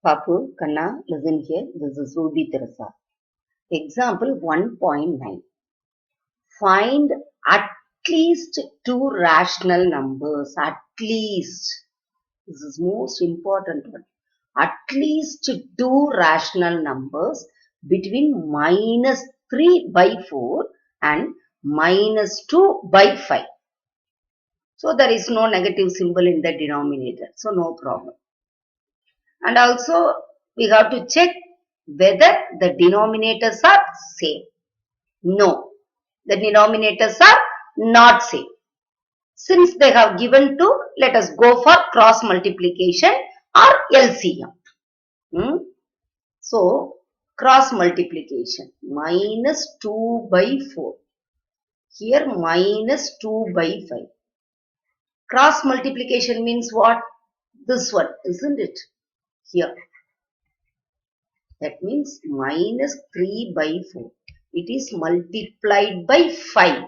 Papu, Kanna, listen here. This is Ruby Teresa. Example 1.9. Find at least two rational numbers. At least. This is most important one. At least two rational numbers between minus 3 by 4 and minus 2 by 5. So there is no negative symbol in the denominator. So no problem. And also we have to check whether the denominators are same. No, the denominators are not same. Since they have given 2, let us go for cross multiplication or LCM. So, cross multiplication, minus 2 by 4. Here minus 2 by 5. Cross multiplication means what? This one, isn't it? Here. That means minus 3 by 4. It is multiplied by 5.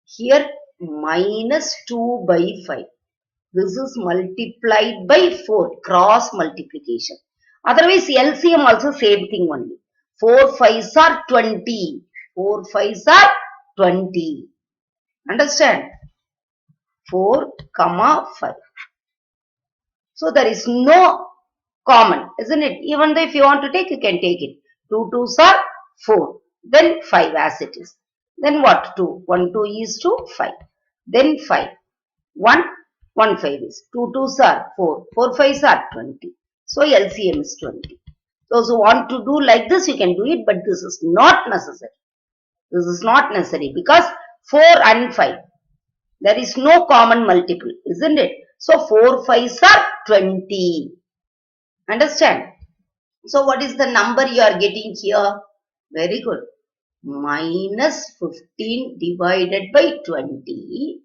Here minus 2 by 5. This is multiplied by 4. Cross multiplication. Otherwise LCM also same thing only. 4 5s are 20. 4 5s are 20. Understand? 4, 5. So there is no common, isn't it? Even though if you want to take, you can take it. 2 2s are 4. Then 5 as it is. Then what? 2. 1 2 is 2, 5. Then 5. 1 1 5 is. 2 2s are 4. 4 5s are 20. So LCM is 20. Those who want to do like this, you can do it, but this is not necessary. This is not necessary because 4 and 5. There is no common multiple, isn't it? So 4 5s are 20. Understand? So what is the number you are getting here? Very good. Minus 15 divided by 20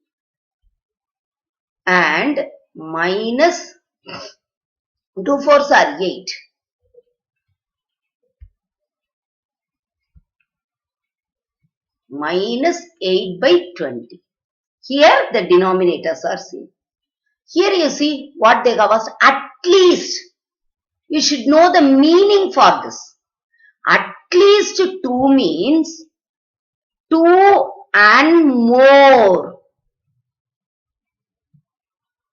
and minus 2 4s are 8. Minus 8 by 20. Here the denominators are same. Here you see what they give us. At least. You should know the meaning for this. At least 2 means 2 and more.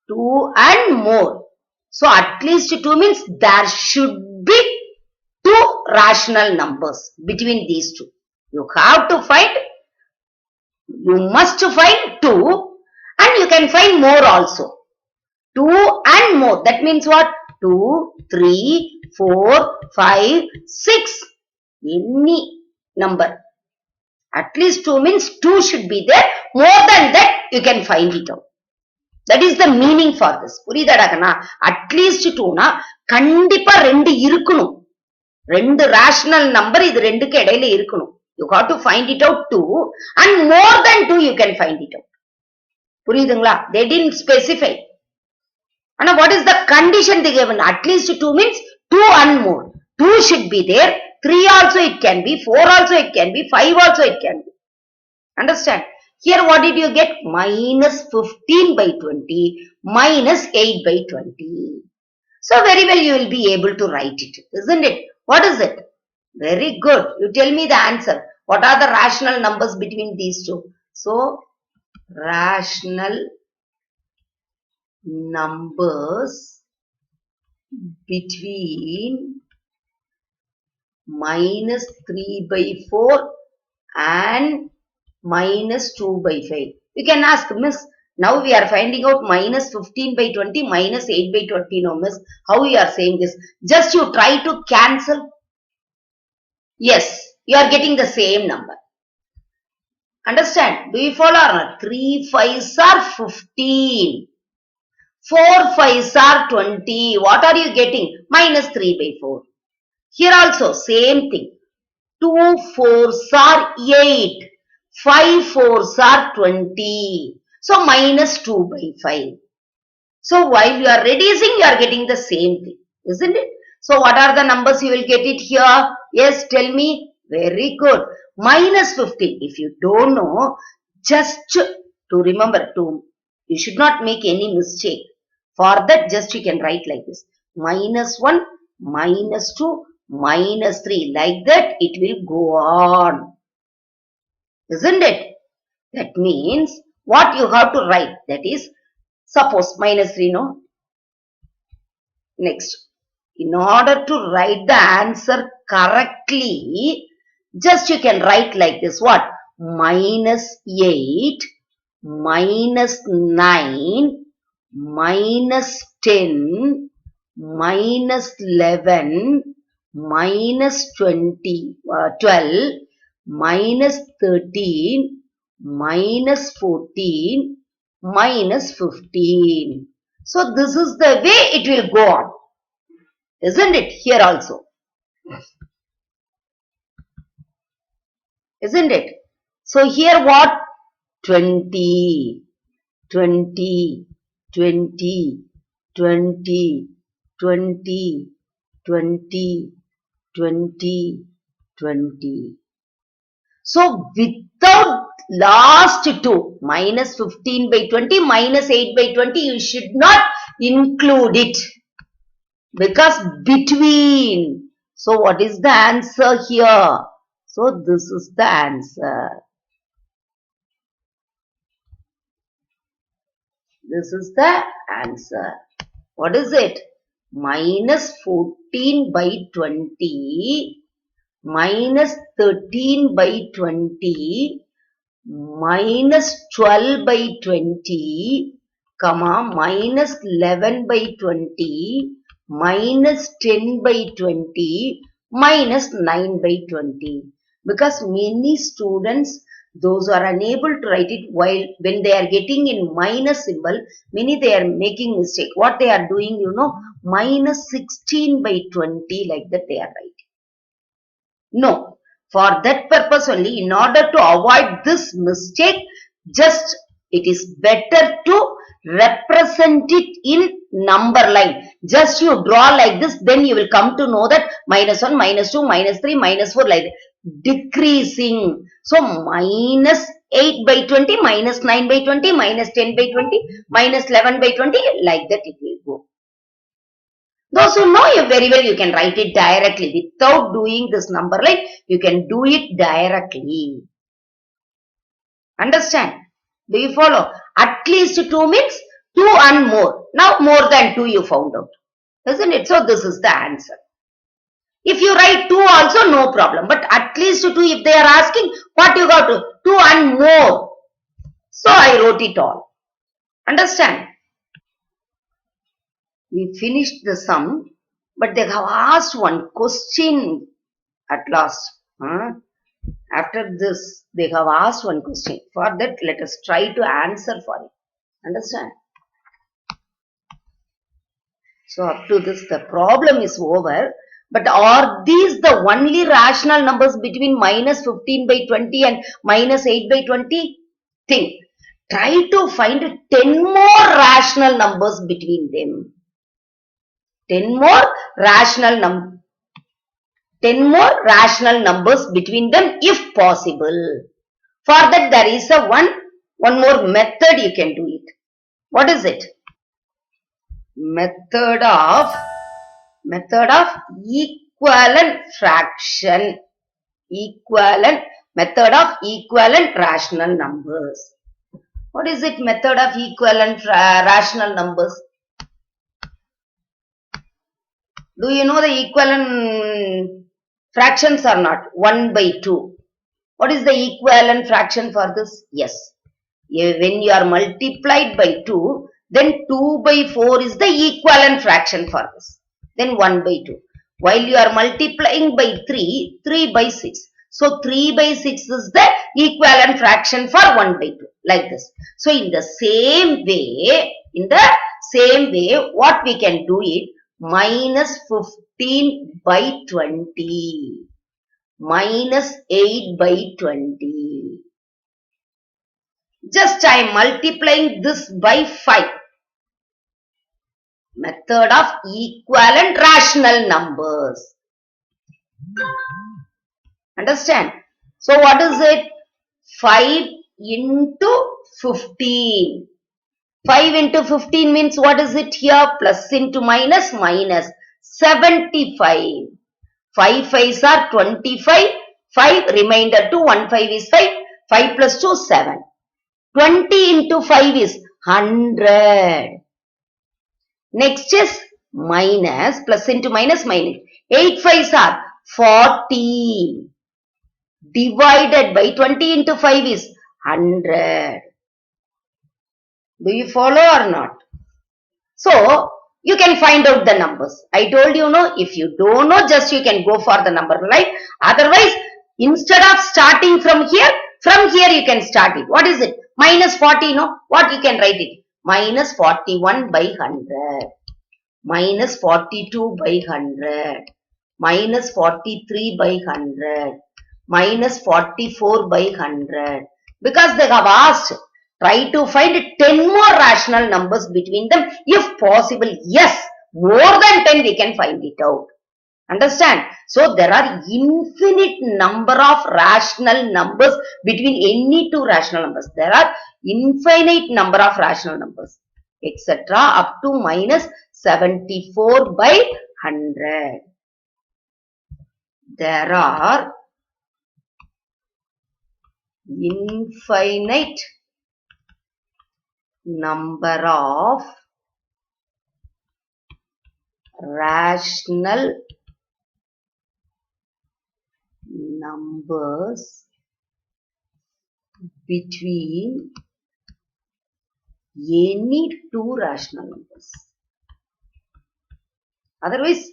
2 and more. So at least 2 means there should be 2 rational numbers between these two. You have to find, you must find 2 and you can find more also. 2 and more. That means what? 2, 3, 4, 5, 6. Any number. At least 2 means 2 should be there. More than that, you can find it out. That is the meaning for this. At least 2 na kandipa 2 irukunu. 2 rational number idu 2 ku idaila irukunu. You got to find it out 2 and more than 2 you can find it out. Puriyudungla? They didn't specify. And what is the condition they given? At least 2 means 2 and more. 2 should be there. 3 also it can be. 4 also it can be. 5 also it can be. Understand? Here what did you get? Minus 15 by 20. Minus 8 by 20. So very well you will be able to write it. Isn't it? What is it? Very good. You tell me the answer. What are the rational numbers between these two? So rational numbers between minus 3 by 4 and minus 2 by 5. You can ask, Miss, now we are finding out minus 15 by 20, minus 8 by 20. No, Miss, how you are saying this? Just you try to cancel. Yes, you are getting the same number. Understand? Do you follow or not? 3 5s are 15. 4 5s are 20. What are you getting? Minus 3 by 4. Here also same thing. 2 4s are 8. 5 4s are 20. So minus 2 by 5. So while you are reducing, you are getting the same thing. Isn't it? So what are the numbers you will get it here? Yes, tell me. Very good. Minus 15. If you don't know, just to remember, you should not make any mistake. For that, just you can write like this. Minus 1 minus 2, minus 3. Like that it will go on. Isn't it? That means what you have to write, that is, suppose minus 3, no? Next, in order to write the answer correctly, just you can write like this. What? Minus 8, minus 9, minus 10, minus 11, minus 12, minus 13, minus 14, minus 15. So this is the way it will go on. Isn't it? Here also. Isn't it? So here what? 20, 20, 20, 20, 20, 20, 20, 20. So without last two, minus 15 by 20, minus 8 by 20, you should not include it. Because between. So what is the answer here? So this is the answer. This is the answer. What is it? Minus 14 by 20, minus 13 by 20, minus 12 by 20, comma, minus 11 by 20, minus 10 by 20, minus 9 by 20. Because many students, those who are unable to write it while when they are getting in minus symbol, many they are making mistake. What they are doing, minus 16 by 20, like that they are writing. No, for that purpose only, in order to avoid this mistake, just it is better to represent it in number line. Just you draw like this, then you will come to know that minus 1, minus 2, minus 3, minus 4, like that. Decreasing. So minus 8 by 20, minus 9 by 20, minus 10 by 20, minus 11 by 20, like that it will go. Those who know you very well, you can write it directly. Without doing this number line, you can do it directly. Understand? Do you follow? At least 2 means 2 and more. Now more than 2 you found out. Isn't it? So this is the answer. If you write 2 also, no problem. But at least 2, if they are asking, what you got to? 2 and more. So I wrote it all. Understand? We finished the sum, but they have asked one question at last. After this, they have asked one question. For that, let us try to answer for it. Understand? So up to this, the problem is over. But are these the only rational numbers between minus 15 by 20 and minus 8 by 20? Think. Try to find 10 more rational numbers between them. 10 more rational numbers between them if possible. For that, there is one more method you can do it. What is it? Method of equivalent fraction. Method of equivalent rational numbers. What is it? Method of equivalent rational numbers. Do you know the equivalent fractions or not? 1 by 2. What is the equivalent fraction for this? Yes. When you are multiplied by 2, then 2 by 4 is the equivalent fraction for this. Then 1 by 2. While you are multiplying by 3, 3 by 6. So 3 by 6 is the equivalent fraction for 1 by 2. Like this. So in the same way, what we can do it, minus 15 by 20. Minus 8 by 20. Just I am multiplying this by 5. Method of equivalent rational numbers. Understand? So what is it? 5 into 15. 5 into 15 means what is it here? Plus into minus, minus. 75. 5 5s are 25. 5 remainder to 1 5 is 5. 5 plus 2 7. 20 into 5 is 100. Next is minus, plus into minus, minus. 8 5s are 40. Divided by 20 into 5 is 100. Do you follow or not? So, you can find out the numbers. I told you, no, if you don't know, just you can go for the number line. Otherwise, instead of starting from here you can start it. What is it? Minus 40, no? What you can write it? Minus 41 by 100. Minus 42 by 100. Minus 43 by 100. Minus 44 by 100. Because they have asked, try to find 10 more rational numbers between them. If possible, yes, more than 10 we can find it out. Understand? So there are infinite number of rational numbers between any two rational numbers. There are infinite number of rational numbers, etc. up to minus 74 by 100. There are infinite number of rational numbers between any two rational numbers. Otherwise,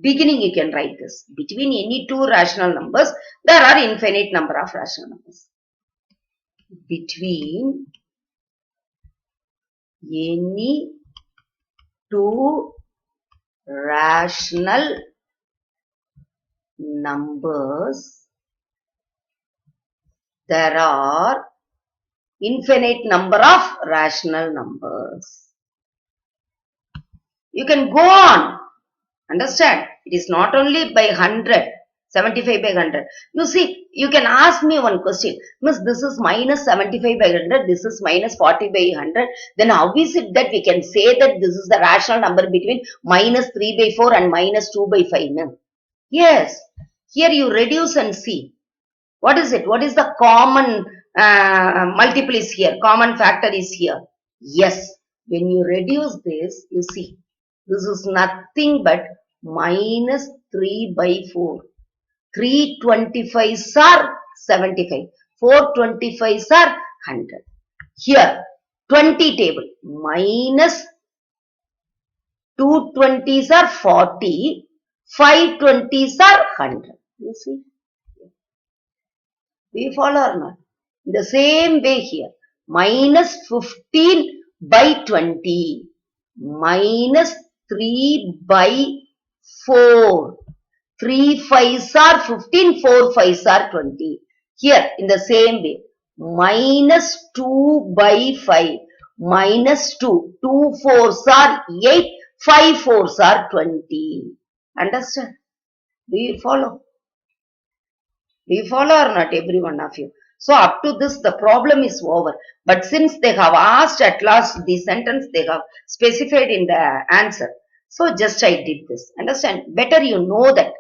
beginning you can write this. Between any two rational numbers, there are infinite number of rational numbers. Between any two rational numbers, there are infinite number of rational numbers. You can go on. Understand? It is not only by 100, 75 by 100. You see, you can ask me one question. Miss, this is minus 75 by 100, this is minus 40 by 100. Then how is it that we can say that this is the rational number between minus 3 by 4 and minus 2 by 5? No? Yes. Here you reduce and see. What is it? What is the common multiple is here? Common factor is here. Yes. When you reduce this, you see. This is nothing but minus 3 by 4. 325s are 75. 425s are 100. Here, 20 table. Minus 220s are 40. 520s are 100. You see? Do you follow or not? In the same way here. Minus 15 by 20. Minus 3 by 4. 3 5s are 15, 4 5s are 20. Here in the same way. Minus 2 by 5. Minus 2. 2 4s are 8. 5 4s are 20. Understand? Do you follow? Do you follow or not, every one of you? So up to this, the problem is over. But since they have asked at last the sentence, they have specified in the answer. So just I did this. Understand? Better you know that.